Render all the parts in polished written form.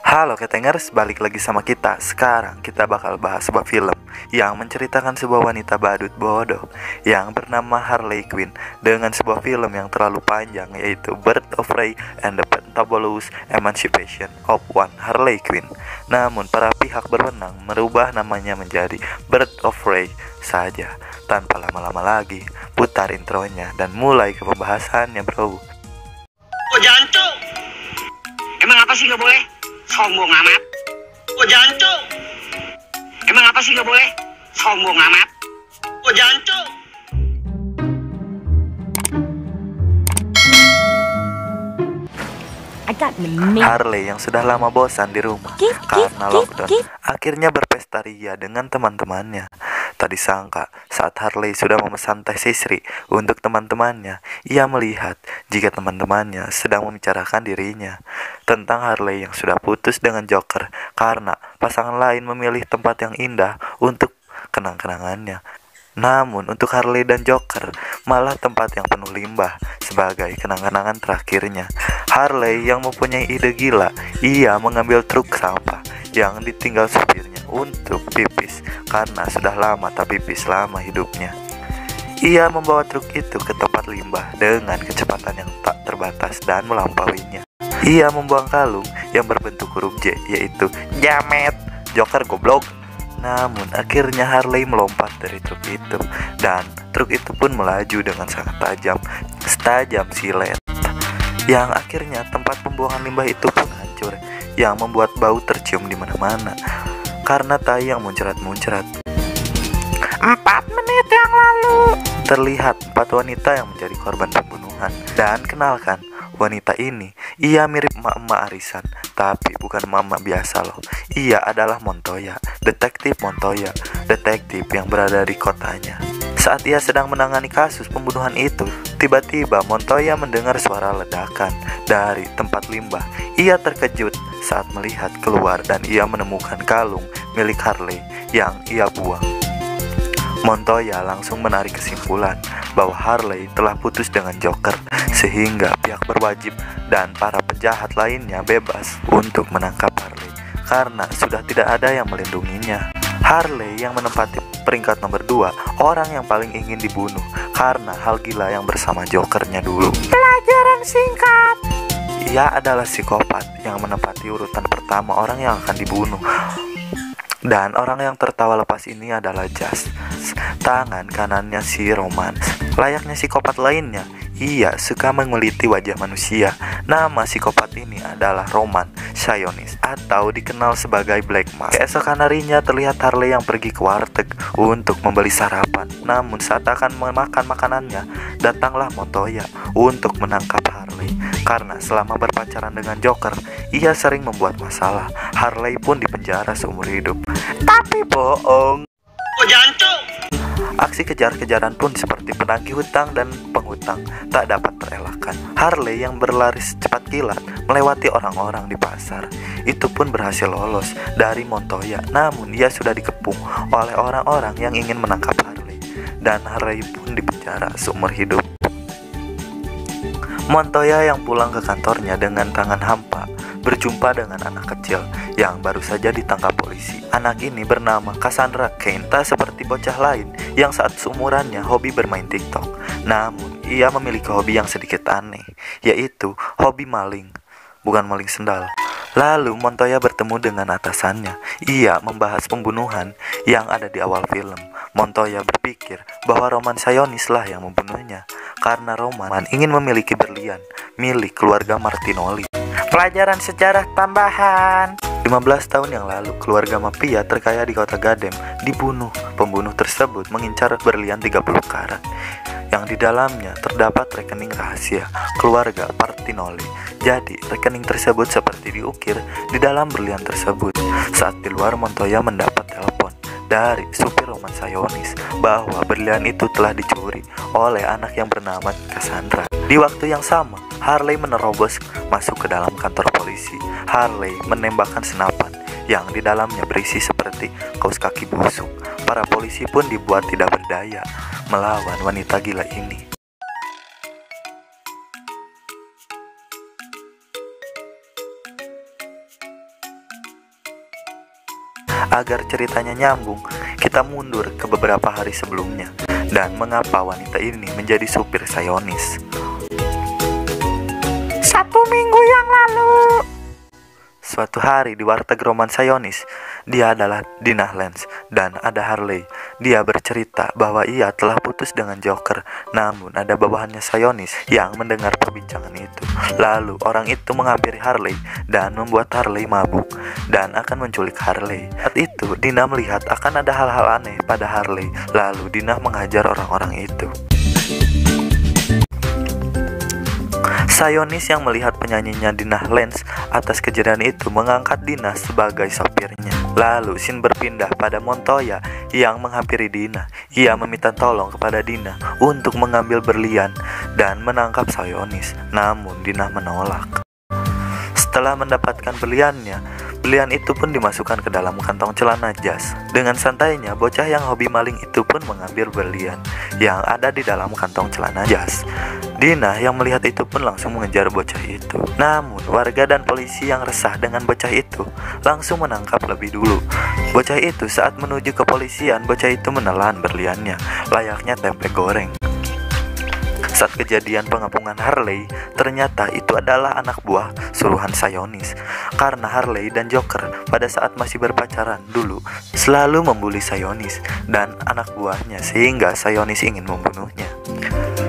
Halo Ketengers, balik lagi sama kita. Sekarang kita bakal bahas sebuah film yang menceritakan sebuah wanita badut bodoh yang bernama Harley Quinn dengan sebuah film yang terlalu panjang, yaitu Birds of Prey and the Fantabulous Emancipation of One Harley Quinn. Namun para pihak berwenang merubah namanya menjadi Birds of Prey saja. Tanpa lama-lama lagi, putar intronya dan mulai ke pembahasannya, bro. Oh jantung, emang apa sih nggak boleh? Sombong amat. Oh jantung, emang apa sih nggak boleh? Sombong amat. Oh jantung. Harley yang sudah lama bosan di rumah karena lockdown akhirnya berpesta ria dengan teman-temannya. Tak disangka saat Harley sudah memesan teh sisri untuk teman-temannya, ia melihat jika teman-temannya sedang membicarakan dirinya tentang Harley yang sudah putus dengan Joker karena pasangan lain memilih tempat yang indah untuk kenang-kenangannya. Namun untuk Harley dan Joker malah tempat yang penuh limbah sebagai kenang-kenangan terakhirnya. Harley yang mempunyai ide gila, ia mengambil truk sampah yang ditinggal supirnya untuk pipis karena sudah lama tak pipis selama hidupnya. Ia membawa truk itu ke tempat limbah dengan kecepatan yang tak terbatas dan melampauinya. Ia membuang kalung yang berbentuk huruf J, yaitu jamet, Joker goblok. Namun akhirnya Harley melompat dari truk itu dan truk itu pun melaju dengan sangat tajam silet, yang akhirnya tempat pembuangan limbah itu pun hancur, yang membuat bau tercium di mana-mana karena tai yang muncrat-muncrat. 4 menit yang lalu terlihat 4 wanita yang menjadi korban pembunuhan. Dan kenalkan, wanita ini, ia mirip emak-emak arisan, tapi bukan emak-emak biasa loh. Ia adalah Montoya, detektif Montoya, detektif yang berada di kotanya. Saat ia sedang menangani kasus pembunuhan itu, tiba-tiba Montoya mendengar suara ledakan dari tempat limbah. Ia terkejut saat melihat keluar dan ia menemukan kalung milik Harley yang ia buang. Montoya langsung menarik kesimpulan bahwa Harley telah putus dengan Joker, sehingga pihak berwajib dan para penjahat lainnya bebas untuk menangkap Harley karena sudah tidak ada yang melindunginya. Harley yang menempati peringkat nomor 2, orang yang paling ingin dibunuh karena hal gila yang bersama Jokernya dulu. Pelajaran singkat. Ia adalah psikopat yang menempati urutan pertama orang yang akan dibunuh. Dan orang yang tertawa lepas ini adalah Jas. Tangan kanannya si Roman. Layaknya psikopat lainnya, ia suka menguliti wajah manusia. Nama psikopat ini adalah Roman Sionis atau dikenal sebagai Black Mask. Keesokan harinya terlihat Harley yang pergi ke warteg untuk membeli sarapan. Namun saat akan memakan makanannya, datanglah Montoya untuk menangkap Harley. Karena selama berpacaran dengan Joker, ia sering membuat masalah. Harley pun dipenjara seumur hidup. Tapi bohong. Oh jantung. Aksi kejar-kejaran pun seperti penagih hutang dan penghutang tak dapat terelakkan. Harley yang berlari secepat kilat melewati orang-orang di pasar itu pun berhasil lolos dari Montoya. Namun ia sudah dikepung oleh orang-orang yang ingin menangkap Harley, dan Harley pun dipenjara seumur hidup. Montoya yang pulang ke kantornya dengan tangan hampa berjumpa dengan anak kecil yang baru saja ditangkap polisi. Anak ini bernama Cassandra Cain, tak seperti bocah lain yang saat seumurannya hobi bermain TikTok. Namun ia memiliki hobi yang sedikit aneh, yaitu hobi maling, bukan maling sendal. Lalu Montoya bertemu dengan atasannya. Ia membahas pembunuhan yang ada di awal film. Montoya berpikir bahwa Roman Sionis lah yang membunuhnya karena Roman ingin memiliki berlian milik keluarga Martinoli. Pelajaran sejarah tambahan. 15 tahun yang lalu, keluarga mafia terkaya di kota Gadem dibunuh. Pembunuh tersebut mengincar berlian 30 karat yang di dalamnya terdapat rekening rahasia keluarga Martinoli. Jadi, rekening tersebut seperti diukir di dalam berlian tersebut. Saat di luar, Montoya mendapat telepon dari supir Roman Sionis bahwa berlian itu telah dicuri oleh anak yang bernama Cassandra. Di waktu yang sama, Harley menerobos masuk ke dalam kantor polisi. Harley menembakkan senapan yang di dalamnya berisi seperti kaos kaki busuk. Para polisi pun dibuat tidak berdaya melawan wanita gila ini. Agar ceritanya nyambung, kita mundur ke beberapa hari sebelumnya dan mengapa wanita ini menjadi supir Sayonis. 1 minggu yang lalu. Suatu hari di warteg Roman Sayonis, dia adalah Dinah Lance dan ada Harley. Dia bercerita bahwa ia telah putus dengan Joker, namun ada bawahannya Sayonis yang mendengar perbincangan itu. Lalu orang itu menghampiri Harley dan membuat Harley mabuk dan akan menculik Harley. Saat itu Dinah melihat akan ada hal-hal aneh pada Harley, lalu Dinah menghajar orang-orang itu. Sayonis yang melihat penyanyinya Dinah Lance atas kejadian itu mengangkat Dinah sebagai sopirnya. Lalu scene berpindah pada Montoya yang menghampiri Dinah. Ia meminta tolong kepada Dinah untuk mengambil berlian dan menangkap Sayonis, namun Dinah menolak. Setelah mendapatkan berliannya, berlian itu pun dimasukkan ke dalam kantong celana Jas. Dengan santainya, bocah yang hobi maling itu pun mengambil berlian yang ada di dalam kantong celana Jas. Dinah yang melihat itu pun langsung mengejar bocah itu. Namun, warga dan polisi yang resah dengan bocah itu langsung menangkap lebih dulu. Bocah itu saat menuju ke kepolisian, bocah itu menelan berliannya, layaknya tempe goreng. Saat kejadian pengepungan Harley, ternyata itu adalah anak buah suruhan Sayonis. Karena Harley dan Joker pada saat masih berpacaran dulu selalu membuli Sayonis dan anak buahnya sehingga Sayonis ingin membunuhnya.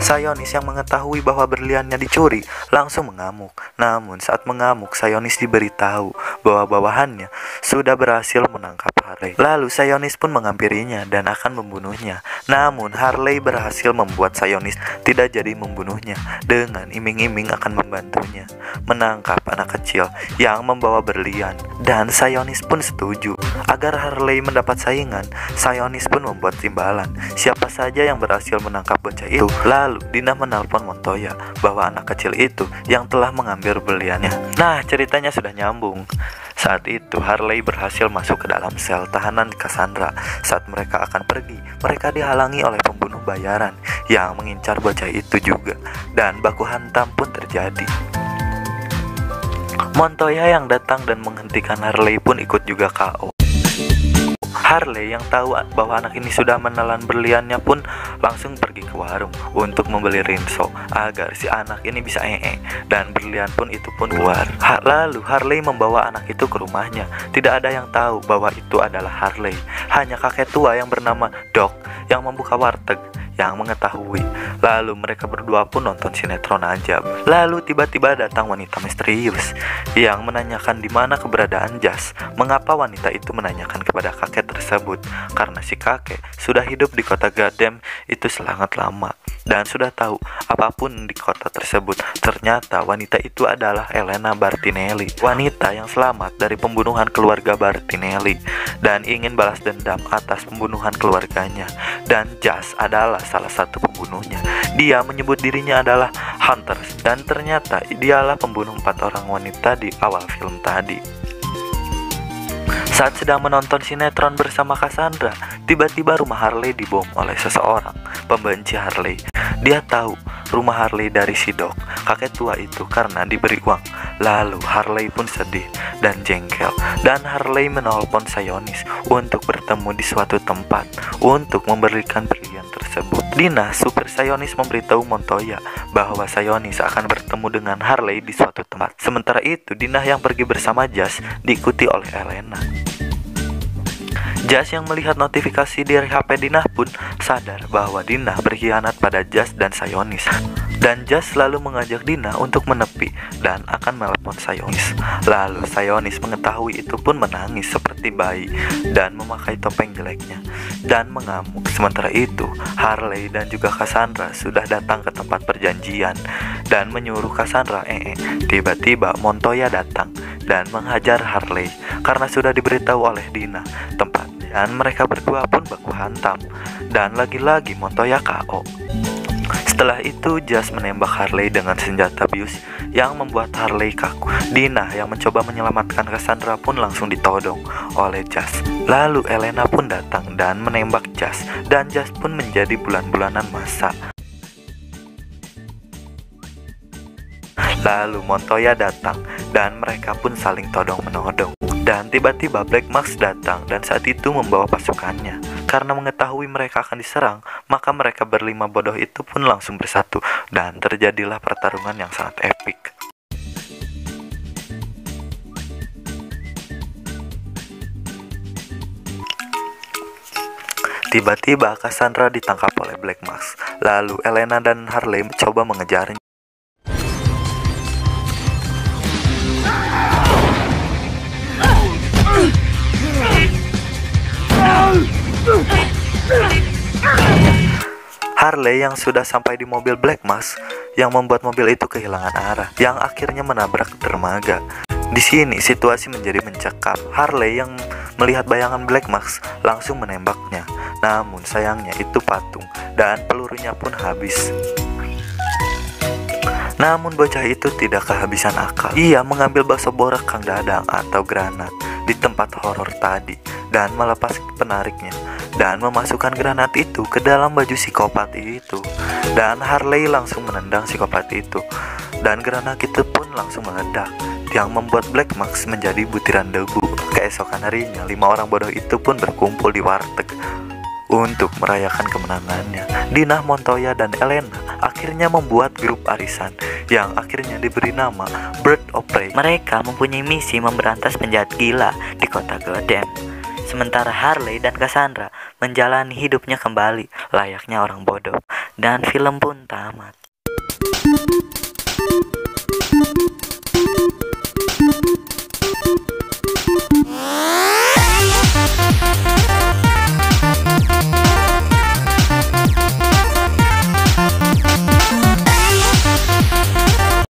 Sayonis yang mengetahui bahwa berliannya dicuri langsung mengamuk. Namun saat mengamuk, Sayonis diberitahu bahwa bawahannya sudah berhasil menangkap Harley. Lalu Sayonis pun menghampirinya dan akan membunuhnya. Namun Harley berhasil membuat Sayonis tidak jadi membunuhnya dengan iming-iming akan membantunya menangkap anak kecil yang membawa berlian. Dan Sayonis pun setuju. Agar Harley mendapat saingan, Sayonis pun membuat timbalan siapa saja yang berhasil menangkap bocah itu. Lalu Dinah menelpon Montoya bahwa anak kecil itu yang telah mengambil berliannya. Nah, ceritanya sudah nyambung. Saat itu Harley berhasil masuk ke dalam sel tahanan Cassandra. Saat mereka akan pergi, mereka dihalangi oleh pembunuh bayaran yang mengincar bocah itu juga, dan baku hantam pun terjadi. Montoya yang datang dan menghentikan Harley pun ikut juga KO. Harley yang tahu bahwa anak ini sudah menelan berliannya pun langsung pergi ke warung untuk membeli rinso agar si anak ini bisa dan berlian pun itu pun keluar. Lalu Harley membawa anak itu ke rumahnya. Tidak ada yang tahu bahwa itu adalah Harley. Hanya kakek tua yang bernama Doc yang membuka warteg yang mengetahui. Lalu mereka berdua pun nonton sinetron aja. Lalu tiba-tiba datang wanita misterius yang menanyakan di mana keberadaan Jas. Mengapa wanita itu menanyakan kepada kakek tersebut? Karena si kakek sudah hidup di kota Gotham itu sangat lama dan sudah tahu apapun di kota tersebut. Ternyata wanita itu adalah Elena Bertinelli, wanita yang selamat dari pembunuhan keluarga Bertinelli dan ingin balas dendam atas pembunuhan keluarganya. Dan Jas adalah salah satu pembunuhnya. Dia menyebut dirinya adalah Hunter dan ternyata dialah pembunuh 4 orang wanita di awal film tadi. Saat sedang menonton sinetron bersama Cassandra, tiba-tiba rumah Harley dibom oleh seseorang pembenci Harley. Dia tahu rumah Harley dari si Doc, kakek tua itu, karena diberi uang. Lalu Harley pun sedih dan jengkel, dan Harley menelpon Sayonis untuk bertemu di suatu tempat untuk memberikan berlian tersebut. Dinah, supir Sayonis, memberitahu Montoya bahwa Sayonis akan bertemu dengan Harley di suatu tempat. Sementara itu, Dinah yang pergi bersama Jas diikuti oleh Elena. Jas yang melihat notifikasi di HP Dinah pun sadar bahwa Dinah berkhianat pada Jas dan Sayonis. Dan Jas selalu mengajak Dinah untuk menepi dan akan melepon Sayonis. Lalu Sayonis mengetahui itu pun menangis seperti bayi dan memakai topeng jeleknya dan mengamuk. Sementara itu Harley dan juga Cassandra sudah datang ke tempat perjanjian dan menyuruh Cassandra Tiba-tiba Montoya datang dan menghajar Harley karena sudah diberitahu oleh Dinah tempatnya, dan mereka berdua pun baku hantam dan lagi-lagi Montoya KO. Setelah itu Jas menembak Harley dengan senjata bius yang membuat Harley kaku. Dinah yang mencoba menyelamatkan Cassandra pun langsung ditodong oleh Jas. Lalu Elena pun datang dan menembak Jas, dan Jas pun menjadi bulan-bulanan masa. Lalu Montoya datang dan mereka pun saling todong-menodong. Dan tiba-tiba Black Mask datang dan saat itu membawa pasukannya. Karena mengetahui mereka akan diserang, maka mereka berlima bodoh itu pun langsung bersatu dan terjadilah pertarungan yang sangat epik. Tiba-tiba Cassandra ditangkap oleh Black Mask. Lalu Elena dan Harley mencoba mengejarnya. Harley yang sudah sampai di mobil Black Mask yang membuat mobil itu kehilangan arah, yang akhirnya menabrak dermaga. Di sini situasi menjadi mencekam. Harley yang melihat bayangan Black Mask langsung menembaknya. Namun sayangnya itu patung dan pelurunya pun habis. Namun bocah itu tidak kehabisan akal. Ia mengambil bakso borak Kang Dadang atau granat di tempat horor tadi dan melepas penariknya dan memasukkan granat itu ke dalam baju psikopat itu. Dan Harley langsung menendang psikopat itu dan granat itu pun langsung meledak yang membuat Black Mask menjadi butiran debu. Keesokan harinya 5 orang bodoh itu pun berkumpul di warteg untuk merayakan kemenangannya. Dina, Montoya, dan Elena akhirnya membuat grup arisan yang akhirnya diberi nama Bird of Prey. Mereka mempunyai misi memberantas penjahat gila di kota Gotham. Sementara Harley dan Cassandra menjalani hidupnya kembali layaknya orang bodoh. Dan film pun tamat.